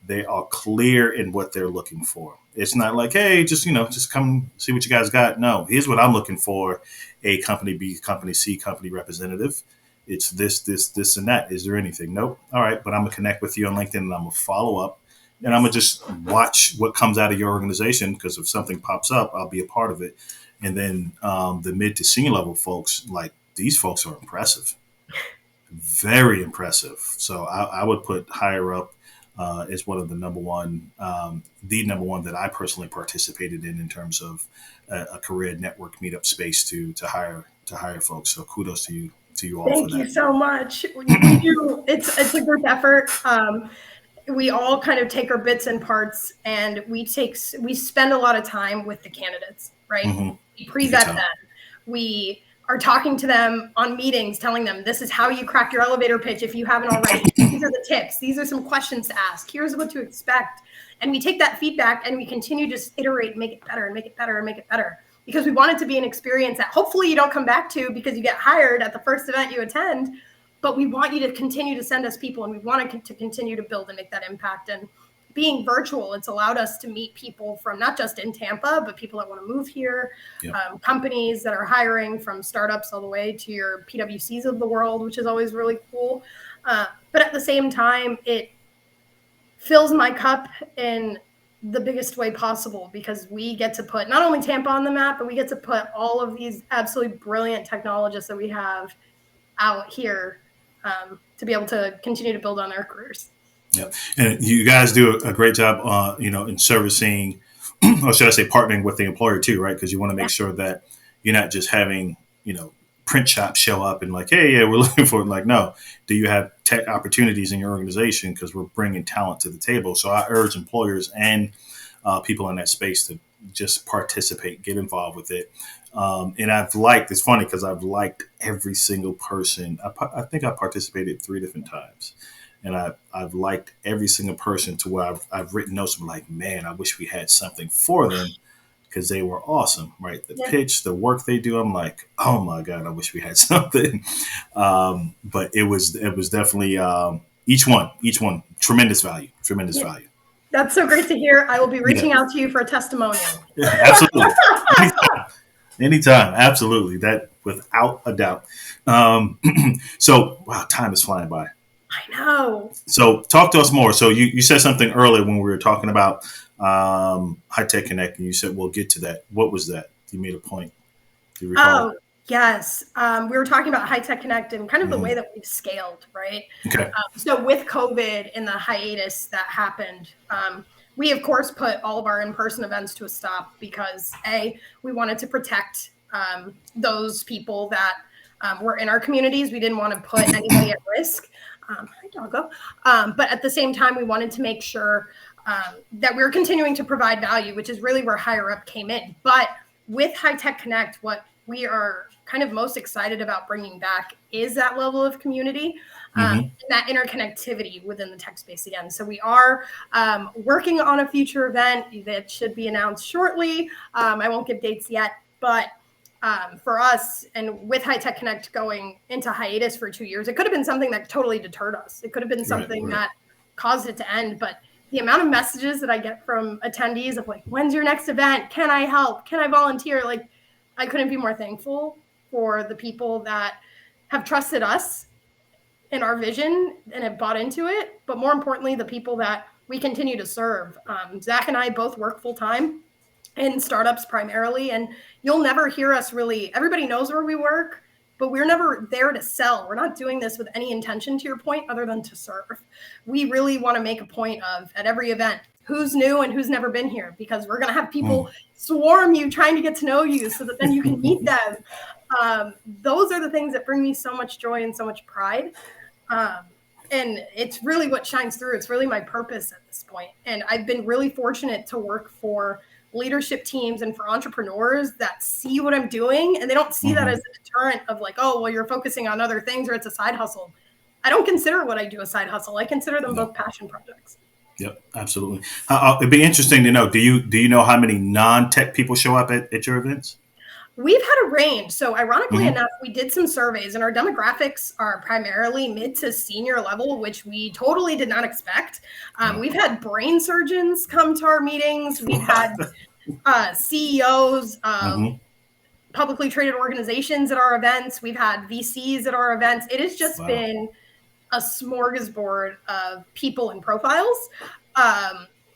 they are clear in what they're looking for. It's not like, hey, just come see what you guys got. No, here's what I'm looking for: A, company B, company C, company representative. It's this, and that. Is there anything? Nope. All right, but I'm gonna connect with you on LinkedIn, and I'm gonna follow up, and I'm gonna just watch what comes out of your organization, because if something pops up, I'll be a part of it. And then the mid to senior level folks, like these folks are impressive, very impressive. So I would put Higher Up is one of the number one that I personally participated in terms of a career network meetup space to hire folks. So kudos to you all. Thank for that. you so much. We do. It's a group effort. We all kind of take our bits and parts, and we spend a lot of time with the candidates, right? Mm-hmm. We pre-vet them. We are talking to them on meetings, telling them this is how you crack your elevator pitch if you haven't already. These are the tips. These are some questions to ask. Here's what to expect. And we take that feedback and we continue to just iterate, make it better and make it better and make it better. Because we want it to be an experience that hopefully you don't come back to because you get hired at the first event you attend. But we want you to continue to send us people, and we want to continue to build and make that impact. And being virtual, it's allowed us to meet people from not just in Tampa, but people that want to move here, companies that are hiring, from startups all the way to your PwCs of the world, which is always really cool. But at the same time, it fills my cup in the biggest way possible, because we get to put not only Tampa on the map, but we get to put all of these absolutely brilliant technologists that we have out here to be able to continue to build on their careers. Yeah, and you guys do a great job, in servicing, or should I say, partnering with the employer too, right? Because you want to make sure that you're not just having, print shops show up and like, hey, yeah, we're looking for it. Like, no, do you have tech opportunities in your organization? Because we're bringing talent to the table. So I urge employers and people in that space to just participate, get involved with it. And it's funny because I've liked every single person. I think I participated 3 different times. And I've liked every single person to where I've written notes. I'm like, man, I wish we had something for them, because they were awesome, right? The pitch, the work they do. I'm like, oh my God, I wish we had something. But it was definitely each one tremendous value. That's so great to hear. I will be reaching out to you for a testimonial. Yeah, absolutely. Anytime. Absolutely. That without a doubt. So, wow, time is flying by. I know. So talk to us more. So you said something earlier when we were talking about High Tech Connect, and you said, we'll get to that. What was that? You made a point. Do you recall? Oh, yes. We were talking about High Tech Connect and kind of the way that we've scaled, right? Okay. So with COVID and the hiatus that happened, we, of course, put all of our in-person events to a stop because, A, we wanted to protect those people that were in our communities. We didn't want to put anybody at risk. Hi, doggo. But at the same time, we wanted to make sure that we were continuing to provide value, which is really where Higher Up came in. But with High Tech Connect, what we are kind of most excited about bringing back is that level of community and that interconnectivity within the tech space again. So we are working on a future event that should be announced shortly. I won't give dates yet, but for us, and with High Tech Connect going into hiatus for 2 years, it could have been something that totally deterred us. It could have been something that caused it to end. But the amount of messages that I get from attendees of like, when's your next event? Can I help? Can I volunteer? Like, I couldn't be more thankful for the people that have trusted us in our vision and have bought into it. But more importantly, the people that we continue to serve. Zach and I both work full time in startups primarily, and you'll never hear us really, everybody knows where we work, but we're never there to sell. We're not doing this with any intention, to your point, other than to serve. We really want to make a point of, at every event, who's new and who's never been here, because we're going to have people swarm you trying to get to know you so that then you can meet them. Those are the things that bring me so much joy and so much pride. And it's really what shines through. It's really my purpose at this point. And I've been really fortunate to work for leadership teams and for entrepreneurs that see what I'm doing, and they don't see that as a deterrent of like, oh, well, you're focusing on other things or it's a side hustle. I don't consider what I do a side hustle. I consider them both passion projects. Yep, absolutely. It'd be interesting to know. Do you know how many non-tech people show up at your events? We've had a range. So ironically enough, we did some surveys and our demographics are primarily mid to senior level, which we totally did not expect. We've had brain surgeons come to our meetings. We've had CEOs of publicly traded organizations at our events. We've had VCs at our events. It has just been a smorgasbord of people and profiles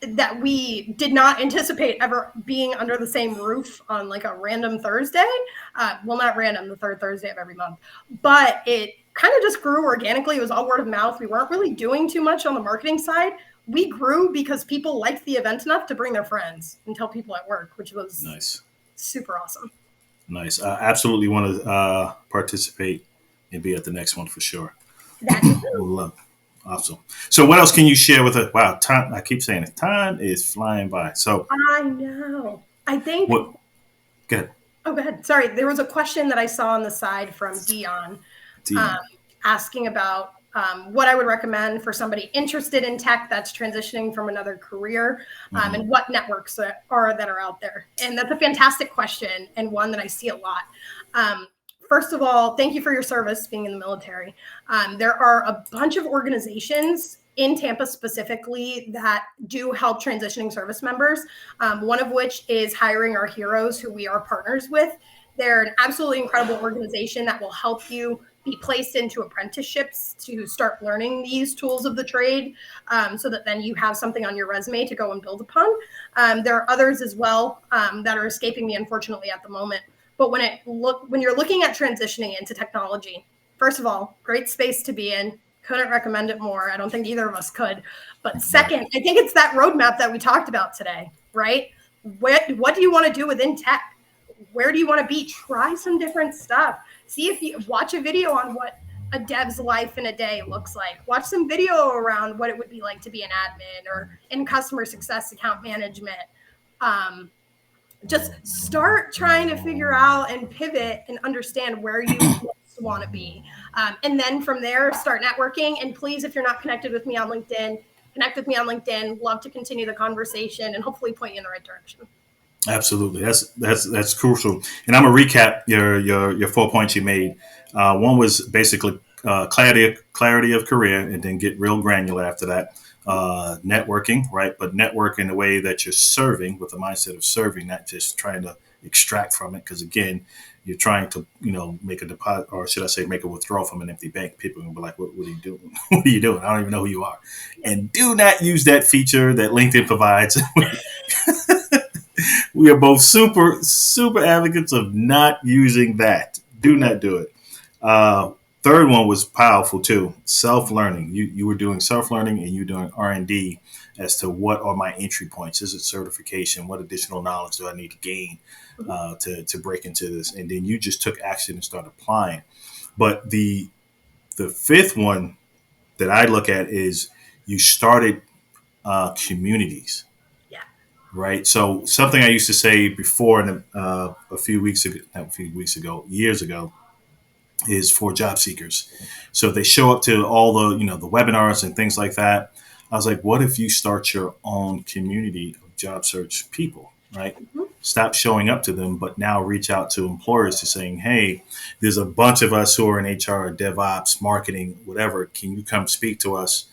that we did not anticipate ever being under the same roof on like a random Thursday. Well, not random, the third Thursday of every month, but it kind of just grew organically. It was all word of mouth. We weren't really doing too much on the marketing side. We grew because people liked the event enough to bring their friends and tell people at work, which was nice, super awesome. Nice. I absolutely want to participate and be at the next one for sure. Love. Awesome. So what else can you share with us? Wow, time, I keep saying it. Time is flying by. So I know. I think. Go ahead. Oh, go ahead. Sorry. There was a question that I saw on the side from Dion. Asking about what I would recommend for somebody interested in tech that's transitioning from another career, and what networks that are out there. And that's a fantastic question and one that I see a lot. First of all, thank you for your service being in the military. There are a bunch of organizations in Tampa specifically that do help transitioning service members, one of which is Hiring Our Heroes, who we are partners with. They're an absolutely incredible organization that will help you be placed into apprenticeships to start learning these tools of the trade, so that then you have something on your resume to go and build upon. There are others as well that are escaping me, unfortunately, at the moment. But when you're looking at transitioning into technology, first of all, great space to be in. Couldn't recommend it more. I don't think either of us could. But second, I think it's that roadmap that we talked about today, right? What do you want to do within tech? Where do you want to be? Try some different stuff. See if you watch a video on what a dev's life in a day looks like. Watch some video around what it would be like to be an admin or in customer success account management. Just start trying to figure out and pivot and understand where you want to be. And then from there, start networking. And please, if you're not connected with me on LinkedIn, connect with me on LinkedIn. Love to continue the conversation and hopefully point you in the right direction. Absolutely. That's crucial. And I'm going to recap your 4 points you made. One was basically clarity of career, and then get real granular after that. Networking, right? But network in a way that you're serving, with the mindset of serving, not just trying to extract from it. Because again, you're trying to, make a deposit, or should I say, make a withdrawal from an empty bank. People will be like, what are you doing? What are you doing? I don't even know who you are. And do not use that feature that LinkedIn provides. We are both super advocates of not using that. Do not do it. Third one was powerful too. Self-learning. You were doing self-learning, and you're doing R&D as to what are my entry points. Is it certification? What additional knowledge do I need to gain to break into this? And then you just took action and started applying. But the fifth one that I look at is you started communities. Right. So something I used to say before, years ago, is for job seekers. So if they show up to all the webinars and things like that, I was like, what if you start your own community of job search people, right? Stop showing up to them, but now reach out to employers to saying, hey, there's a bunch of us who are in HR, DevOps, marketing, whatever. Can you come speak to us,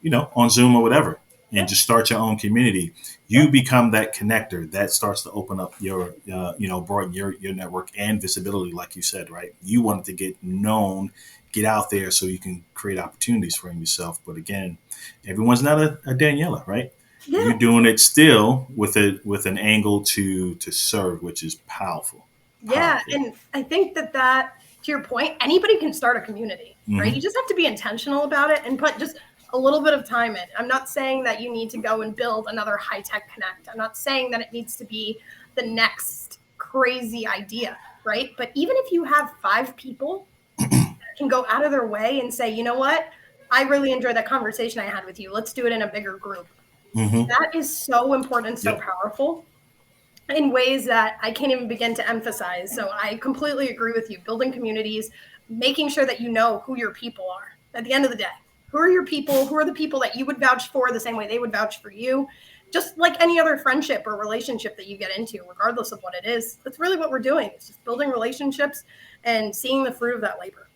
on Zoom or whatever? And just start your own community. You become that connector that starts to open up your, broaden your network and visibility, like you said, right? You wanted to get known, get out there so you can create opportunities for yourself. But again, everyone's not a Daniella, right? Yeah. You're doing it still with an angle to serve, which is powerful. Yeah, and I think that to your point, anybody can start a community, right? You just have to be intentional about it and put just a little bit of time in. I'm not saying that you need to go and build another high-tech connect. I'm not saying that it needs to be the next crazy idea, right? But even if you have 5 people that can go out of their way and say, you know what, I really enjoyed that conversation I had with you. Let's do it in a bigger group. That is so important and so powerful in ways that I can't even begin to emphasize. So I completely agree with you. Building communities, making sure that you know who your people are. at the end of the day. Who are your people? Who are the people that you would vouch for the same way they would vouch for you? Just like any other friendship or relationship that you get into, regardless of what it is. That's really what we're doing. It's just building relationships and seeing the fruit of that labor.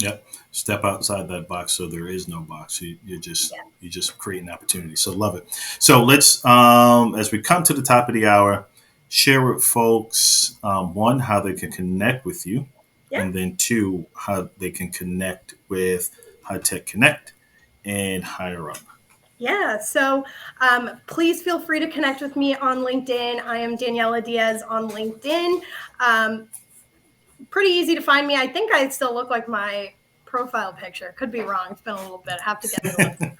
Yep. Step outside that box, so there is no box. You're just creating opportunity. So love it. So let's, as we come to the top of the hour, share with folks, one, how they can connect with you, and then two, how they can connect with High Tech Connect and Higher Up. Yeah, so please feel free to connect with me on LinkedIn. I am Daniella Diaz on LinkedIn. Pretty easy to find me. I think I still look like my profile picture. Could be wrong. It's been a little bit. I have to get to it.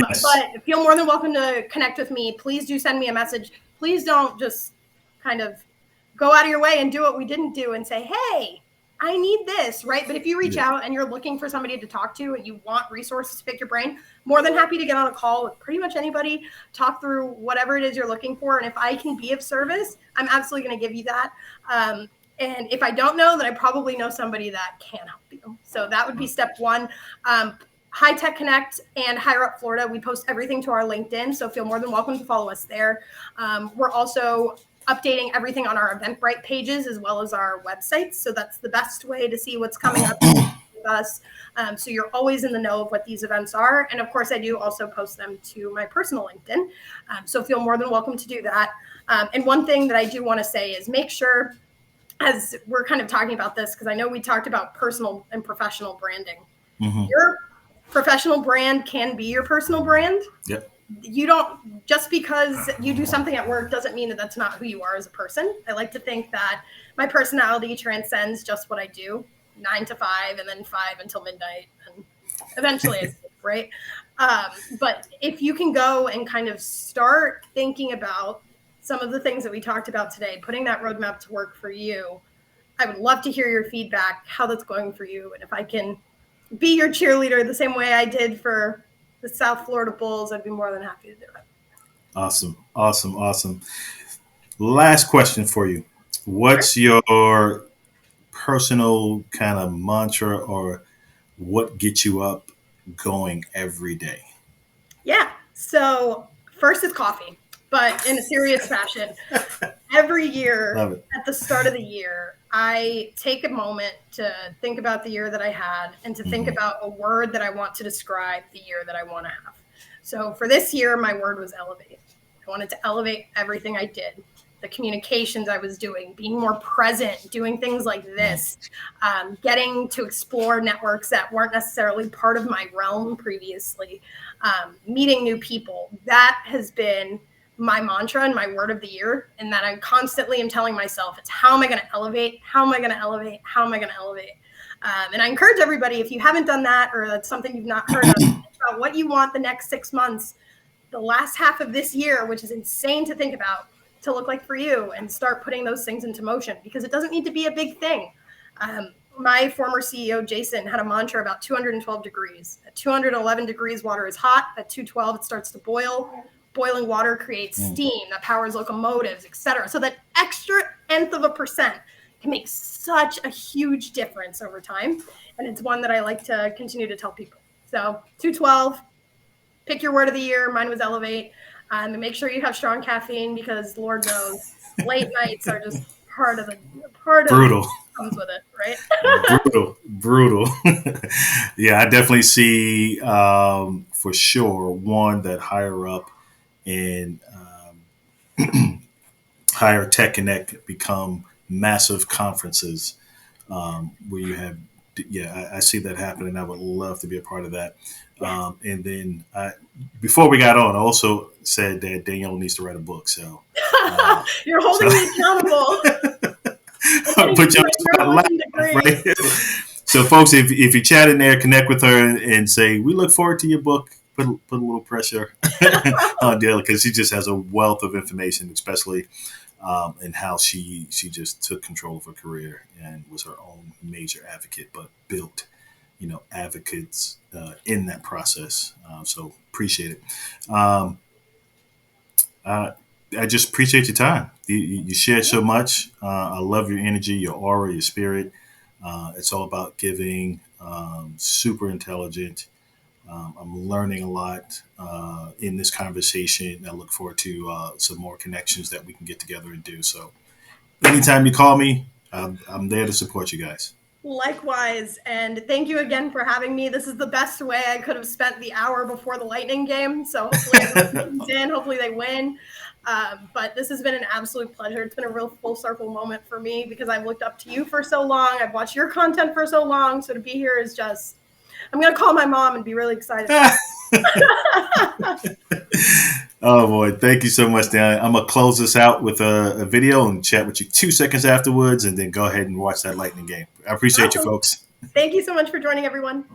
Yes. But feel more than welcome to connect with me. Please do send me a message. Please don't just kind of go out of your way and do what we didn't do and say, hey, I need this, right? But if you reach out and you're looking for somebody to talk to and you want resources to pick your brain, more than happy to get on a call with pretty much anybody, talk through whatever it is you're looking for. And if I can be of service, I'm absolutely going to give you that. And if I don't know, then I probably know somebody that can help you. So that would be step one. High Tech Connect and Higher Up Florida, we post everything to our LinkedIn. So feel more than welcome to follow us there. We're also updating everything on our Eventbrite pages as well as our websites. So that's the best way to see what's coming up with us. So you're always in the know of what these events are. And of course, I do also post them to my personal LinkedIn. So feel more than welcome to do that. And one thing that I do want to say is make sure, as we're kind of talking about this, because I know we talked about personal and professional branding. Your professional brand can be your personal brand. Yep. You don't, just because you do something at work doesn't mean that that's not who you are as a person. I like to think that my personality transcends just what I do, 9 to 5 and then 5 until midnight and eventually I sleep, right? But if you can go and kind of start thinking about some of the things that we talked about today, putting that roadmap to work for you, I would love to hear your feedback, how that's going for you. And if I can be your cheerleader the same way I did for the South Florida Bulls, I'd be more than happy to do it. Awesome. Last question for you. What's your personal kind of mantra, or what gets you up going every day? Yeah. So first is coffee, but in a serious fashion. Every year at the start of the year, I take a moment to think about the year that I had and to think about a word that I want to describe the year that I want to have. So for this year, my word was elevate. I wanted to elevate everything I did, the communications I was doing, being more present, doing things like this, getting to explore networks that weren't necessarily part of my realm previously, meeting new people. That has been my mantra and my word of the year, and that I constantly am telling myself, it's how am I going to elevate? How am I going to elevate? How am I going to elevate? And I encourage everybody, if you haven't done that, or that's something you've not heard of, about what you want the next 6 months, the last half of this year, which is insane to think about, to look like for you, and start putting those things into motion, because it doesn't need to be a big thing. My former CEO, Jason, had a mantra about 212 degrees. At 211 degrees, water is hot. At 212, it starts to boil. Boiling water creates steam that powers locomotives, et cetera. So that extra nth of a percent can make such a huge difference over time. And it's one that I like to continue to tell people. So 212, pick your word of the year. Mine was elevate. And make sure you have strong caffeine, because Lord knows late nights are just part of brutal. Comes with it, right? brutal. Yeah, I definitely see for sure one that Higher Up and Higher Tech Connect become massive conferences where you have, I see that happening. I would love to be a part of that. Yes. And then before we got on, I also said that Danielle needs to write a book. So you're holding me accountable. Put you on the spot, right? So, folks, if you chat in there, connect with her and say, we look forward to your book. Put a little pressure on Daniella, because she just has a wealth of information, especially in how she just took control of her career and was her own major advocate, but built, advocates in that process. So appreciate it. I just appreciate your time. You shared so much. I love your energy, your aura, your spirit. It's all about giving. Super intelligent. I'm learning a lot in this conversation. I look forward to some more connections that we can get together and do. So anytime you call me, I'm there to support you guys. Likewise, and thank you again for having me. This is the best way I could have spent the hour before the Lightning game. So hopefully everyone comes in, hopefully they win. But this has been an absolute pleasure. It's been a real full circle moment for me because I've looked up to you for so long. I've watched your content for so long. So to be here is just, I'm going to call my mom and be really excited. Oh boy, thank you so much, Dan. I'm gonna close this out with a video and chat with you 2 seconds afterwards, and then go ahead and watch that Lightning game. I appreciate you, folks. Thank you so much for joining, everyone.